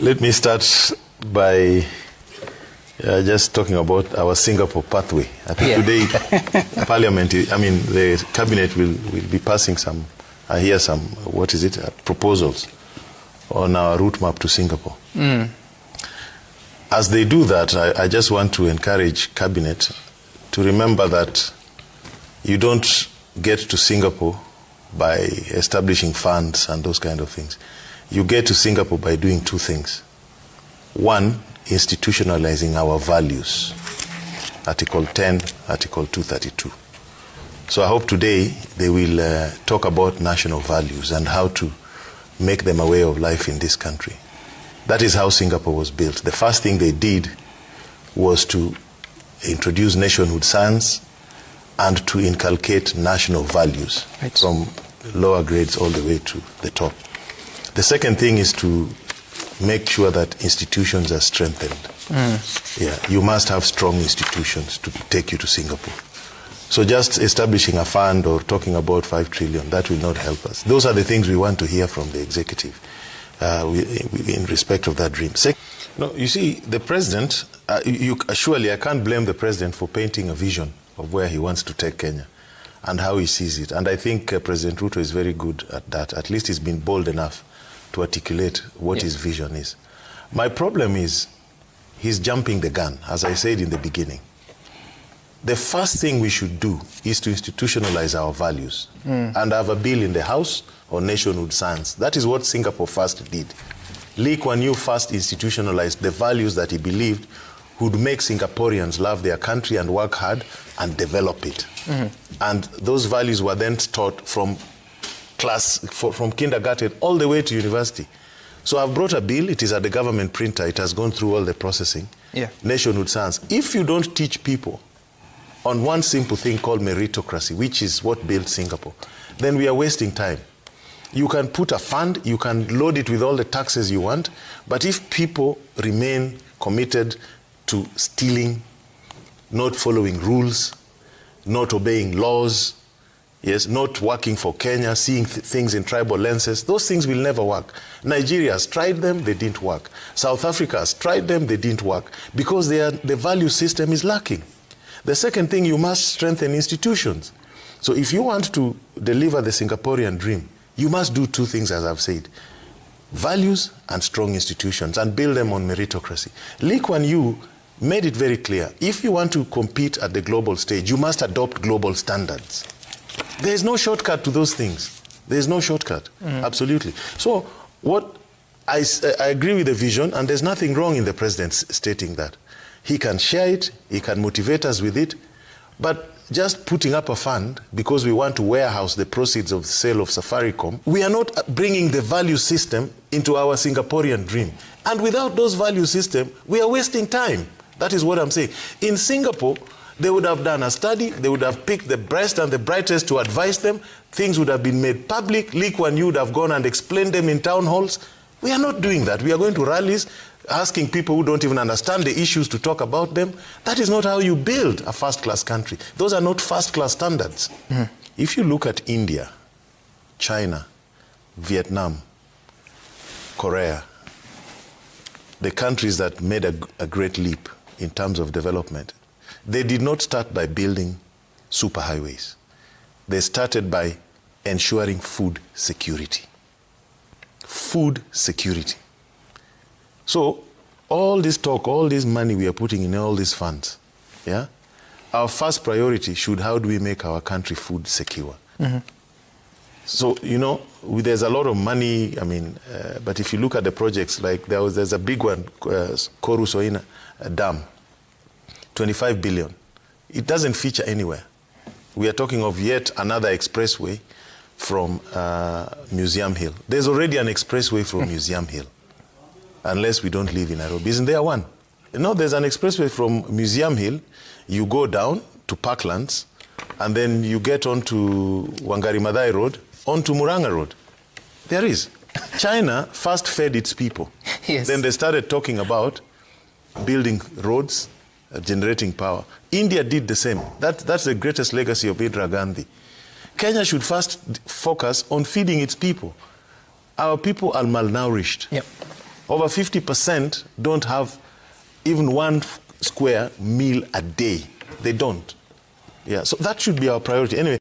Let me start by just talking about our Singapore pathway. I think today Parliament, the Cabinet will be passing some, I hear some, proposals on our route map to Singapore. As they do that, I just want to encourage Cabinet to remember that you don't get to Singapore by establishing funds and those kind of things. You get to Singapore by doing two things. One, institutionalizing our values. Article 10, Article 232. So I hope today they will talk about national values and how to make them a way of life in this country. That is how Singapore was built. The first thing they did was to introduce nationhood science and to inculcate national values from lower grades all the way to the top. The second thing is to make sure that institutions are strengthened. You must have strong institutions to take you to Singapore. So just establishing a fund or talking about 5 trillion, that will not help us. Those are the things we want to hear from the executive in respect of that dream. No, you see, the president, surely I can't blame the president for painting a vision of where he wants to take Kenya and how he sees it. And I think President Ruto is very good at that. At least he's been bold enough to articulate what his vision is. My problem is he's jumping the gun, as I said in the beginning. The first thing we should do is to institutionalize our values and have a bill in the House on nationhood science. That is what Singapore first did. Lee Kuan Yew first institutionalized the values that he believed would make Singaporeans love their country and work hard and develop it. And those values were then taught from from kindergarten all the way to university. So I've brought a bill, it is at the government printer, it has gone through all the processing. Nationhood science. If you don't teach people on one simple thing called meritocracy, which is what built Singapore, then we are wasting time. You can put a fund, you can load it with all the taxes you want, but if people remain committed to stealing, not following rules, not obeying laws, not working for Kenya, seeing things in tribal lenses, those things will never work. Nigeria has tried them, they didn't work. South Africa has tried them, they didn't work, because the value system is lacking. The second thing, you must strengthen institutions. So if you want to deliver the Singaporean dream, you must do two things, as I've said. Values and strong institutions, and build them on meritocracy. Lee Kuan Yew made it very clear, if you want to compete at the global stage, you must adopt global standards. There is no shortcut to those things. There is no shortcut, absolutely. So what I agree with the vision, and there's nothing wrong in the president stating that. He can share it, he can motivate us with it, but just putting up a fund because we want to warehouse the proceeds of the sale of Safaricom, we are not bringing the value system into our Singaporean dream. And without those value system, we are wasting time. That is what I'm saying. In Singapore, they would have done a study, they would have picked the best and the brightest to advise them, things would have been made public, Lee Kuan Yew would have gone and explained them in town halls. We are not doing that. We are going to rallies, asking people who don't even understand the issues to talk about them. That is not how you build a first-class country. Those are not first-class standards. If you look at India, China, Vietnam, Korea, the countries that made a great leap in terms of development, they did not start by building superhighways. They started by ensuring food security. Food security. So all this talk, all this money we are putting in all these funds, our first priority should, how do we make our country food secure? So, you know, there's a lot of money, but if you look at the projects, like there's a big one, Koru Soina Dam, 25 billion. It doesn't feature anywhere. We are talking of yet another expressway from Museum Hill. There's already an expressway from Museum Hill, unless we don't live in Nairobi. Isn't there one? No, there's an expressway from Museum Hill. You go down to Parklands, and then you get onto Wangari Maathai Road, onto Murang'a Road. There is. China first fed its people. Then they started talking about building roads, generating power. India did the same. That's the greatest legacy of Indira Gandhi. Kenya should first focus on feeding its people. Our people are malnourished. Over 50% don't have even one square meal a day. They don't. Yeah, so that should be our priority. Anyway.